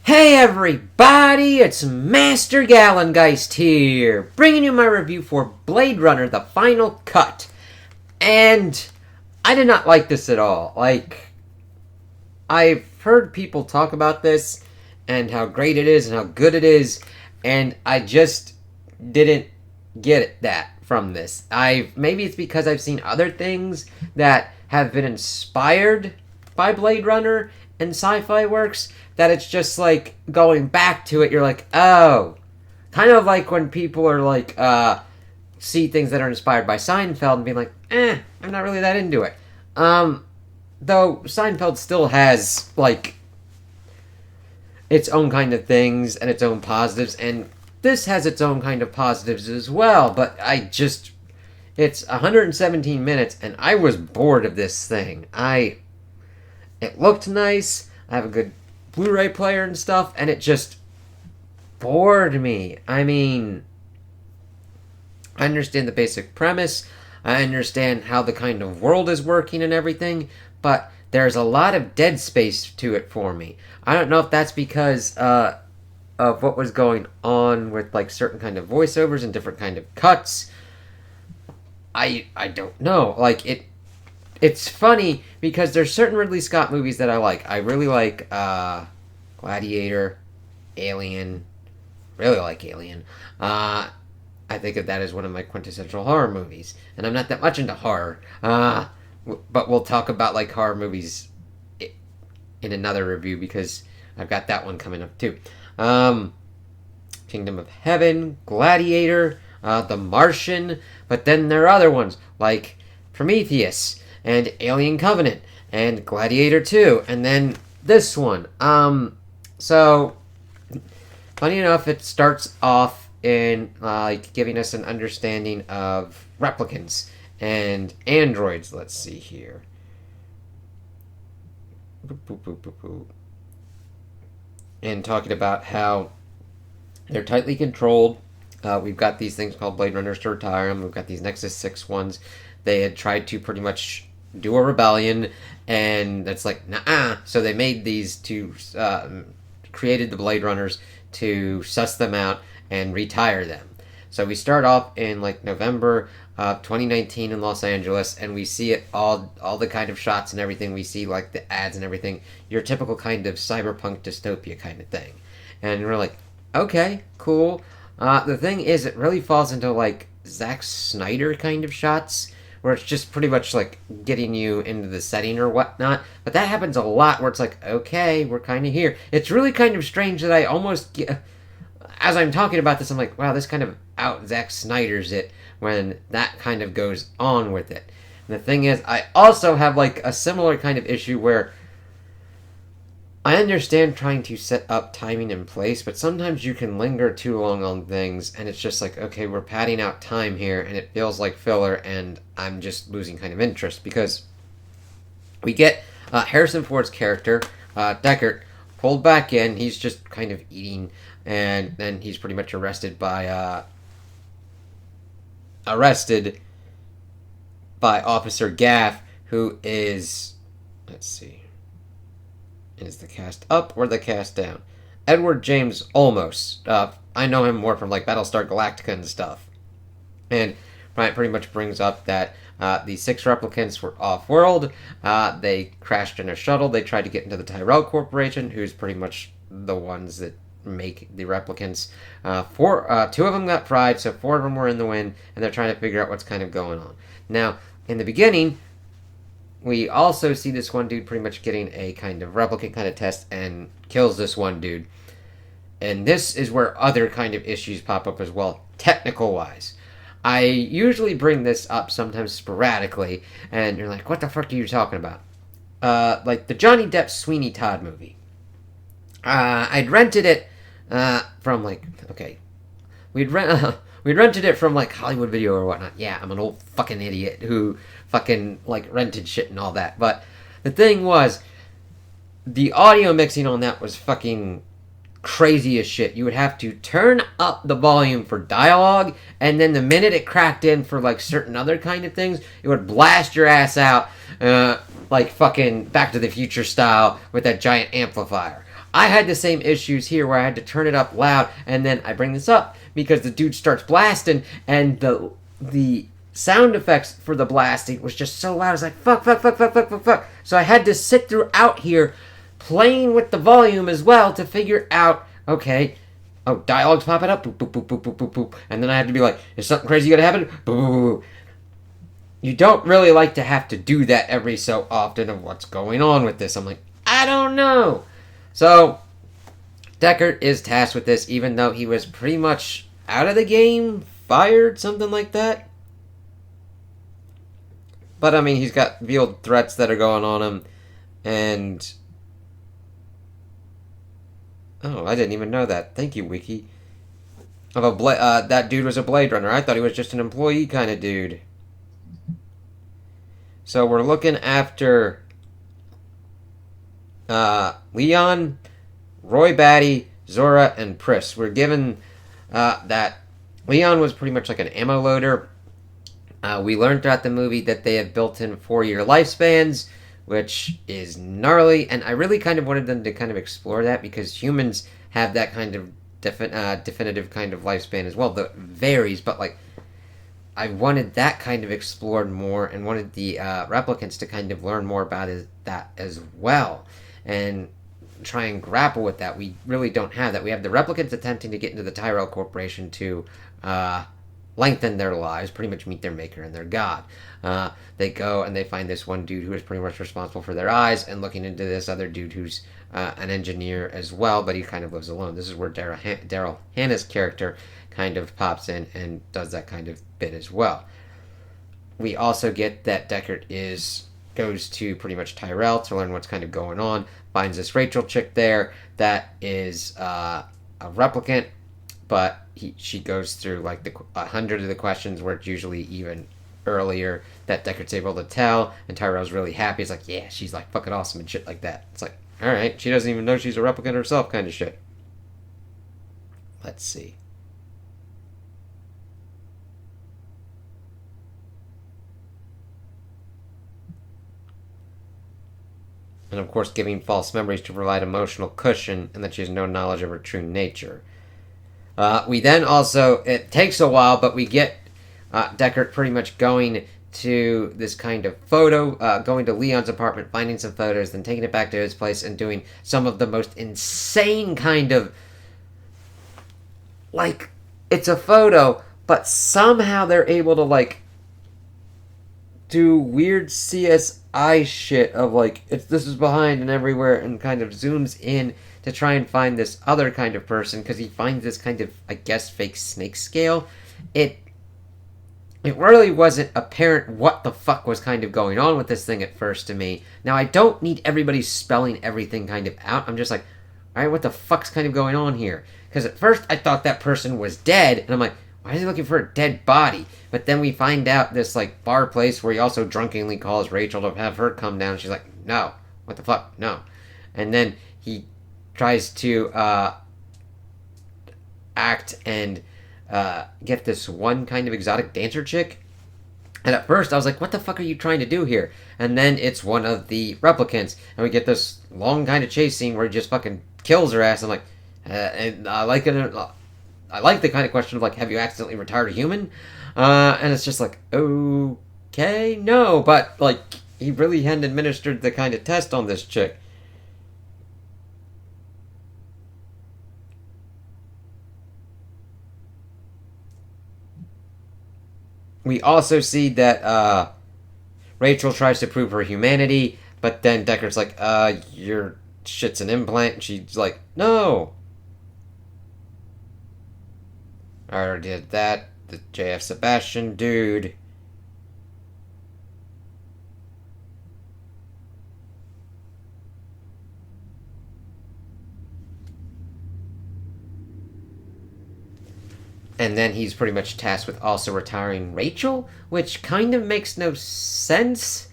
Hey everybody, it's Master Gallengeist here, bringing you my review for Blade Runner: The Final Cut. And I did not like this at all. I've heard people talk about this and how great it is and how good it is, and I just didn't get that from this. Maybe it's because I've seen other things that have been inspired by Blade Runner and sci-fi works, that it's just like going back to it, you're like, oh, kind of like when people are like see things that are inspired by Seinfeld and being like, I'm not really that into it. Though Seinfeld still has like its own kind of things and its own positives, and this has its own kind of positives as well, but it's 117 minutes and I was bored of this thing. It looked nice, I have a good Blu-ray player and stuff, and it just bored me. I mean, I understand the basic premise, I understand how the kind of world is working and everything, but there's a lot of dead space to it for me. I don't know if that's because of what was going on with like certain kind of voiceovers and different kind of cuts. I don't know. It's funny because there's certain Ridley Scott movies that I like. I really like Gladiator, Alien. Really like Alien. I think of that as one of my quintessential horror movies. And I'm not that much into horror. But we'll talk about like horror movies in another review because I've got that one coming up too. Kingdom of Heaven, Gladiator, The Martian. But then there are other ones like Prometheus and Alien Covenant, and Gladiator 2, and then this one. So, funny enough, it starts off in, giving us an understanding of replicants and androids. Let's see here. And talking about how they're tightly controlled. We've got these things called Blade Runners to retire them. We've got these Nexus 6 ones. They had tried to pretty much do a rebellion, and that's like, nah. So they made these two, created the Blade Runners to suss them out and retire them. So we start off in like November 2019 in Los Angeles, and we see it all the kind of shots and everything. We see like the ads and everything, your typical kind of cyberpunk dystopia kind of thing. And we're like, okay, cool. The thing is, it really falls into like Zack Snyder kind of shots, where it's just pretty much like getting you into the setting or whatnot. But that happens a lot where it's like, okay, we're kind of here. It's really kind of strange that I almost get, as I'm talking about this, I'm like, wow, this kind of out Zack Snyder's it when that kind of goes on with it. And the thing is, I also have like a similar kind of issue where I understand trying to set up timing in place, but sometimes you can linger too long on things, and it's just like, okay, we're padding out time here, and it feels like filler, and I'm just losing kind of interest, because we get Harrison Ford's character, Deckard, pulled back in. He's just kind of eating, and then he's pretty much arrested by Officer Gaff, who is, let's see, is the cast up or the cast down? Edward James Olmos. I know him more from like Battlestar Galactica and stuff. And Bryant pretty much brings up that the 6 replicants were off-world. They crashed in a shuttle. They tried to get into the Tyrell Corporation, who's pretty much the ones that make the replicants. 2 of them got fried, so 4 of them were in the wind, and they're trying to figure out what's kind of going on. Now, in the beginning, we also see this one dude pretty much getting a kind of replicant kind of test and kills this one dude. And this is where other kind of issues pop up as well, technical-wise. I usually bring this up sometimes sporadically, and you're like, what the fuck are you talking about? Like the Johnny Depp Sweeney Todd movie. I'd rented it from like, okay, we'd rented it from like Hollywood Video or whatnot. Yeah, I'm an old fucking idiot who fucking like rented shit and all that. But the thing was, the audio mixing on that was fucking crazy as shit. You would have to turn up the volume for dialogue, and then the minute it cracked in for like certain other kind of things, it would blast your ass out like fucking Back to the Future style with that giant amplifier. I had the same issues here where I had to turn it up loud, and then I bring this up because the dude starts blasting, and the sound effects for the blasting was just so loud. I was like, fuck, fuck, fuck, fuck, fuck, fuck, fuck. So I had to sit throughout here playing with the volume as well to figure out, okay, oh, dialogue's popping up, boop, boop, boop, boop, boop, boop, boop. And then I had to be like, is something crazy gonna happen? Boop, boop, boop, boop. You don't really like to have to do that every so often of what's going on with this. I'm like, I don't know. So, Deckard is tasked with this, even though he was pretty much out of the game, fired, something like that. But, I mean, he's got veiled threats that are going on him, and... Oh, I didn't even know that. Thank you, Wiki. That dude was a Blade Runner. I thought he was just an employee kind of dude. So we're looking after Leon, Roy Batty, Zora, and Pris. We're given that Leon was pretty much like an ammo loader. We learned throughout the movie that they have built-in 4-year lifespans, which is gnarly, and I really kind of wanted them to kind of explore that because humans have that kind of definitive kind of lifespan as well. That varies, but like I wanted that kind of explored more, and wanted the replicants to kind of learn more about that as well, and try and grapple with that. We really don't have that. We have the replicants attempting to get into the Tyrell Corporation to lengthen their lives, pretty much meet their maker and their god. They go and they find this one dude who is pretty much responsible for their eyes, and looking into this other dude who's an engineer as well, but he kind of lives alone. This is where Daryl Hannah's character kind of pops in and does that kind of bit as well. We also get that Deckard goes to pretty much Tyrell to learn what's kind of going on, finds this Rachel chick there that is a replicant, but she goes through like 100 of the questions where it's usually even earlier that Deckard's able to tell, and Tyrell's really happy. He's like, yeah, she's like fucking awesome and shit like that. It's like, alright, she doesn't even know she's a replicant herself kind of shit. Let's see. And of course giving false memories to provide emotional cushion, and that she has no knowledge of her true nature. We then also, it takes a while, but we get Deckard pretty much going to this kind of going to Leon's apartment, finding some photos, then taking it back to his place and doing some of the most insane kind of, like, it's a photo, but somehow they're able to, like, do weird CSI shit of, like, this is behind and everywhere, and kind of zooms in to try and find this other kind of person, because he finds this kind of, I guess, fake snake scale. It really wasn't apparent what the fuck was kind of going on with this thing at first to me. Now, I don't need everybody spelling everything kind of out. I'm just like, alright, what the fuck's kind of going on here? Because at first I thought that person was dead, and I'm like, why is he looking for a dead body? But then we find out this, like, bar place where he also drunkenly calls Rachel to have her come down. She's like, no. What the fuck? No. And then he tries to act and get this one kind of exotic dancer chick. And at first I was like, what the fuck are you trying to do here? And then it's one of the replicants, and we get this long kind of chase scene where he just fucking kills her ass. I'm like, and I like it. I like the kind of question of like, have you accidentally retired a human? And it's just like, okay, no, but like he really hadn't administered the kind of test on this chick. We also see that Rachel tries to prove her humanity, but then Deckard's like, your shit's an implant. And she's like, no. I already did that. The JF Sebastian dude. And then he's pretty much tasked with also retiring Rachel, which kind of makes no sense.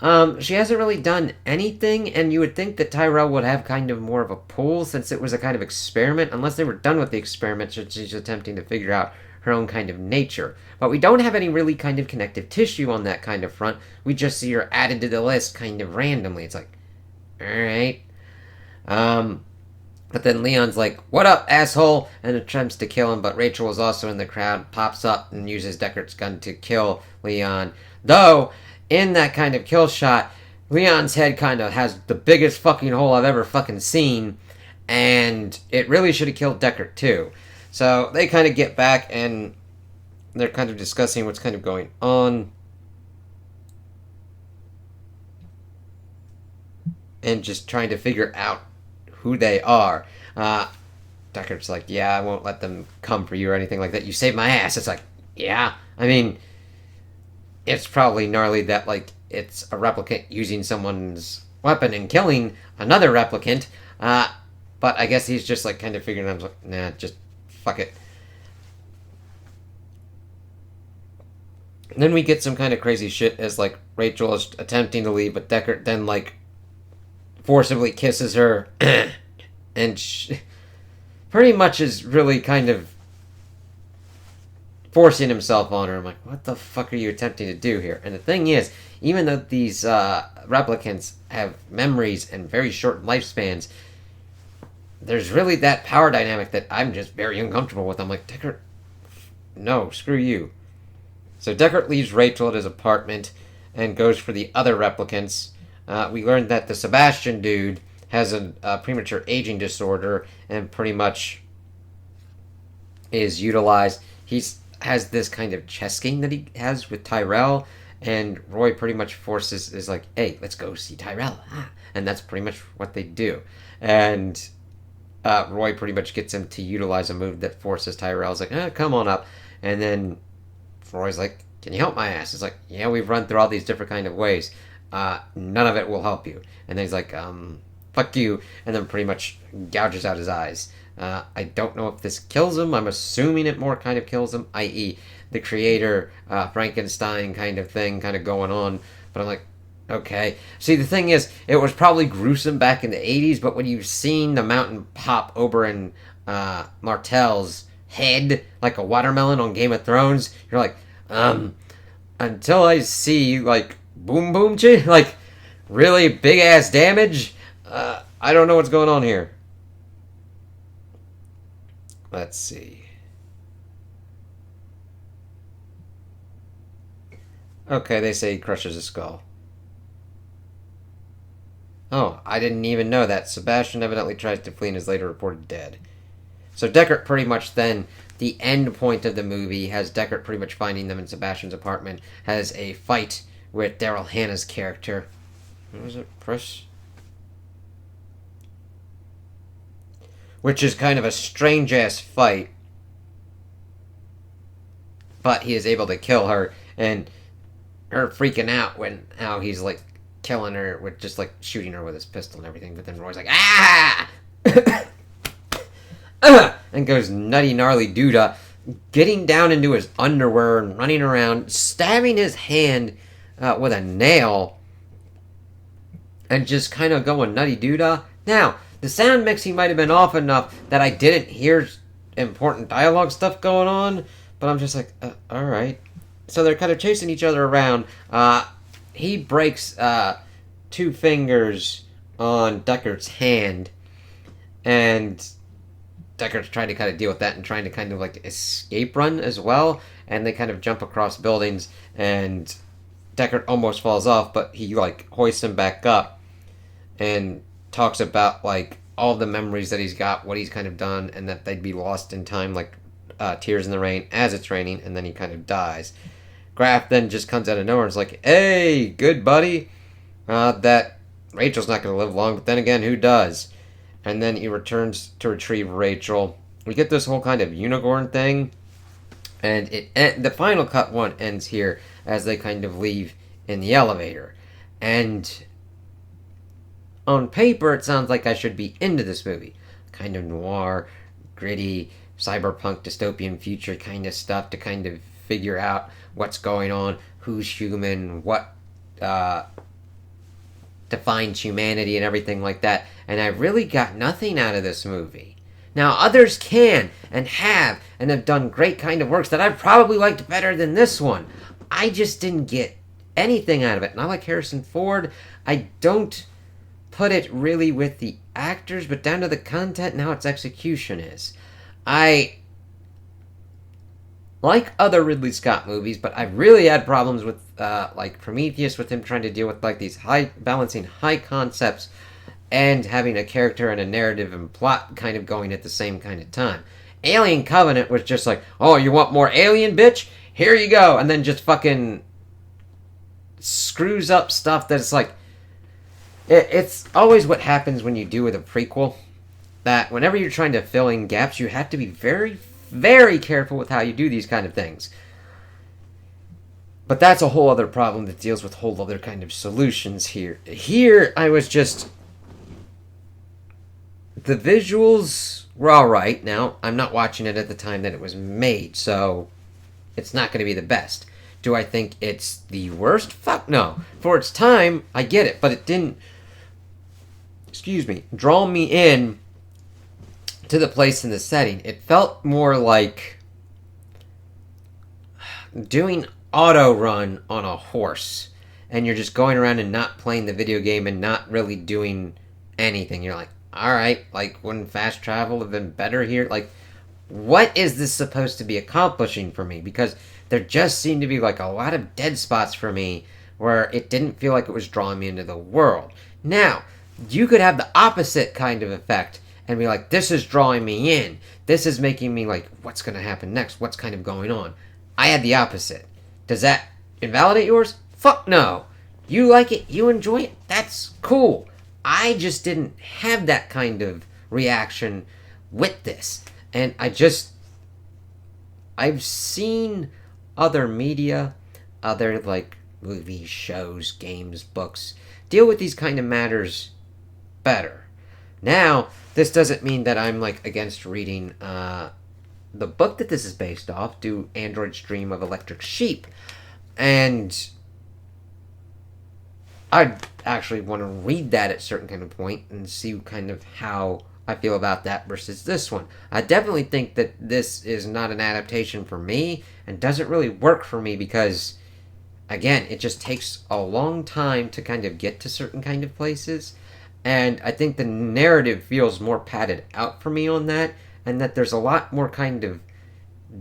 She hasn't really done anything, and you would think that Tyrell would have kind of more of a pull since it was a kind of experiment, unless they were done with the experiment, so she's attempting to figure out her own kind of nature. But we don't have any really kind of connective tissue on that kind of front. We just see her added to the list kind of randomly. It's like, alright. But then Leon's like, "What up, asshole?" and attempts to kill him, but Rachel is also in the crowd, pops up and uses Deckard's gun to kill Leon. Though, in that kind of kill shot, Leon's head kind of has the biggest fucking hole I've ever fucking seen, and it really should have killed Deckard too. So they kind of get back and they're kind of discussing what's kind of going on. And just trying to figure out who they are. Deckard's like, "Yeah, I won't let them come for you or anything like that. You saved my ass." It's like, yeah. I mean, it's probably gnarly that, like, it's a replicant using someone's weapon and killing another replicant. But I guess he's just, like, kind of figuring out, like, nah, just fuck it. And then we get some kind of crazy shit as, like, Rachel is attempting to leave, but Deckard then, like, forcibly kisses her. And pretty much is really kind of forcing himself on her. I'm like, what the fuck are you attempting to do here? And the thing is, even though these replicants have memories and very short lifespans, there's really that power dynamic that I'm just very uncomfortable with. I'm like, Deckard, no, screw you. So Deckard leaves Rachel at his apartment and goes for the other replicants. We learned that the Sebastian dude has a premature aging disorder and pretty much is utilized. He has this kind of chess game that he has with Tyrell, and Roy pretty much is like, "Hey, let's go see Tyrell." And that's pretty much what they do. And Roy pretty much gets him to utilize a move that forces Tyrell's like, "Come on up." And then Roy's like, "Can you help my ass?" It's like, "Yeah, we've run through all these different kind of ways. None of it will help you." And then he's like, "Fuck you," and then pretty much gouges out his eyes. I don't know if this kills him. I'm assuming it more kind of kills him, i.e. the creator, Frankenstein kind of thing kind of going on. But I'm like, okay. See, the thing is, it was probably gruesome back in the 80s, but when you've seen the mountain pop Oberyn Martell's head like a watermelon on Game of Thrones, you're like, until I see, like, boom boom chi, like, really big ass damage, I don't know what's going on here. Let's see. Okay, they say he crushes a skull. Oh, I didn't even know that. Sebastian evidently tries to flee and is later reported dead. So Deckard pretty much then, the end point of the movie, has Deckard pretty much finding them in Sebastian's apartment, has a fight with Daryl Hannah's character. What was it? Chris? Which is kind of a strange-ass fight. But he is able to kill her, and her freaking out when how he's, like, killing her with just, like, shooting her with his pistol and everything. But then Roy's like, "Ah!" And goes nutty gnarly doodah, getting down into his underwear and running around, stabbing his hand with a nail, and just kind of going nutty doodah. Now, the sound mixing might have been off enough that I didn't hear important dialogue stuff going on, but I'm just like, alright. So they're kind of chasing each other around. He breaks 2 fingers on Deckard's hand, and Deckard's trying to kind of deal with that and trying to kind of like escape run as well, and they kind of jump across buildings, and Deckard almost falls off, but he like hoists him back up and talks about like all the memories that he's got, what he's kind of done, and that they'd be lost in time, like tears in the rain as it's raining, and then he kind of dies. Graf then just comes out of nowhere and is like, "Hey, good buddy, that Rachel's not going to live long, but then again, who does?" And then he returns to retrieve Rachel. We get this whole kind of unicorn thing, and the final cut one ends here as they kind of leave in the elevator. And on paper, it sounds like I should be into this movie. Kind of noir, gritty, cyberpunk, dystopian future kind of stuff to kind of figure out what's going on, who's human, what defines humanity and everything like that. And I really got nothing out of this movie. Now, others can and have done great kind of works that I've probably liked better than this one. I just didn't get anything out of it. And I like Harrison Ford. I don't put it really with the actors, but down to the content and how its execution is. I like other Ridley Scott movies, but I really had problems with like Prometheus, with him trying to deal with like these balancing high concepts and having a character and a narrative and plot kind of going at the same kind of time. Alien Covenant was just like, oh, you want more Alien, bitch? Here you go, and then just fucking screws up stuff that's like, it's always what happens when you do with a prequel, that whenever you're trying to fill in gaps, you have to be very, very careful with how you do these kind of things. But that's a whole other problem that deals with whole other kind of solutions here. Here, I was just... The visuals were alright. Now, I'm not watching it at the time that it was made, so it's not going to be the best. Do I think it's the worst? Fuck no. For its time, I get it, but it didn't, draw me in to the place and the setting. It felt more like doing auto run on a horse, and you're just going around and not playing the video game and not really doing anything. You're like, alright, like, wouldn't fast travel have been better here? Like, what is this supposed to be accomplishing for me? Because there just seemed to be like a lot of dead spots for me where it didn't feel like it was drawing me into the world. Now, you could have the opposite kind of effect and be like, this is drawing me in. This is making me like, what's going to happen next? What's kind of going on? I had the opposite. Does that invalidate yours? Fuck no. You like it, you enjoy it, that's cool. I just didn't have that kind of reaction with this. And I've seen other media, other like movies, shows, games, books, deal with these kind of matters better. Now, this doesn't mean that I'm like against reading the book that this is based off, Do Androids Dream of Electric Sheep? And I actually want to read that at a certain kind of point and see kind of how I feel about that versus this one. I definitely think that this is not an adaptation for me and doesn't really work for me because, again, it just takes a long time to kind of get to certain kind of places. And I think the narrative feels more padded out for me on that, and that there's a lot more kind of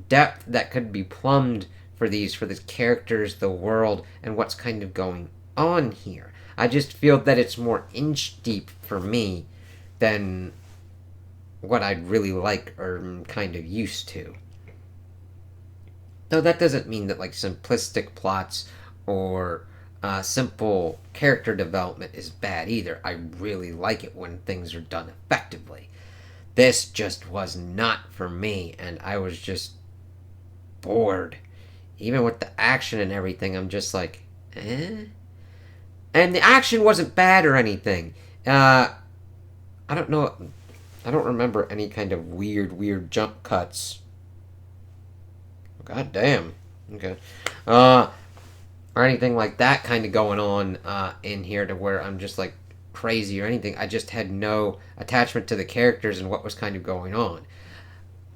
depth that could be plumbed for the characters, the world, and what's kind of going on here. I just feel that it's more inch deep for me than what I'd really like or am kind of used to. Though that doesn't mean that like simplistic plots or simple character development is bad either. I really like it when things are done effectively. This just was not for me, and I was just bored. Even with the action and everything, I'm just like, eh? And the action wasn't bad or anything. I don't know. I don't remember any kind of weird jump cuts. God damn. Okay. Or anything like that kind of going on in here to where I'm just like crazy or anything. I just had no attachment to the characters and what was kind of going on.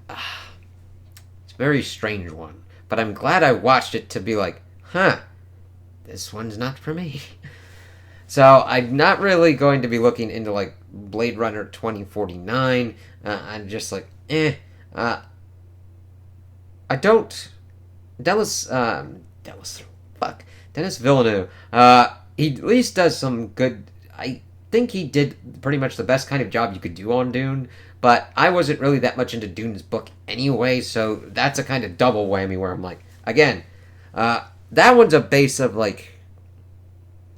It's a very strange one. But I'm glad I watched it to be like, huh, this one's not for me. So I'm not really going to be looking into like Blade Runner 2049. I'm just like, I don't. Dennis Villeneuve. He at least does some good. I think he did pretty much the best kind of job you could do on Dune. But I wasn't really that much into Dune's book anyway, so that's a kind of double whammy where I'm like, again, that one's a base of like,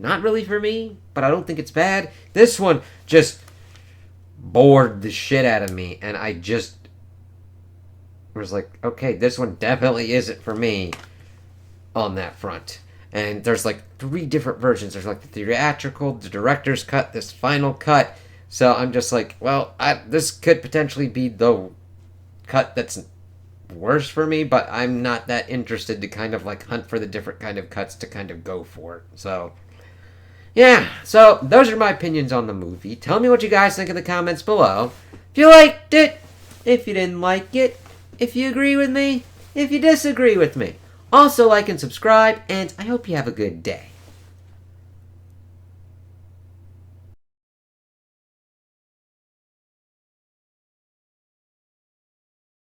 not really for me, but I don't think it's bad. This one just bored the shit out of me, and I just was like, okay, this one definitely isn't for me on that front. And there's like 3 different versions. There's like the theatrical, the director's cut, this final cut. So I'm just like, well, this could potentially be the cut that's worse for me, but I'm not that interested to kind of like hunt for the different kind of cuts to kind of go for it. So yeah, so those are my opinions on the movie. Tell me what you guys think in the comments below. If you liked it, if you didn't like it, if you agree with me, if you disagree with me. Also like and subscribe, and I hope you have a good day.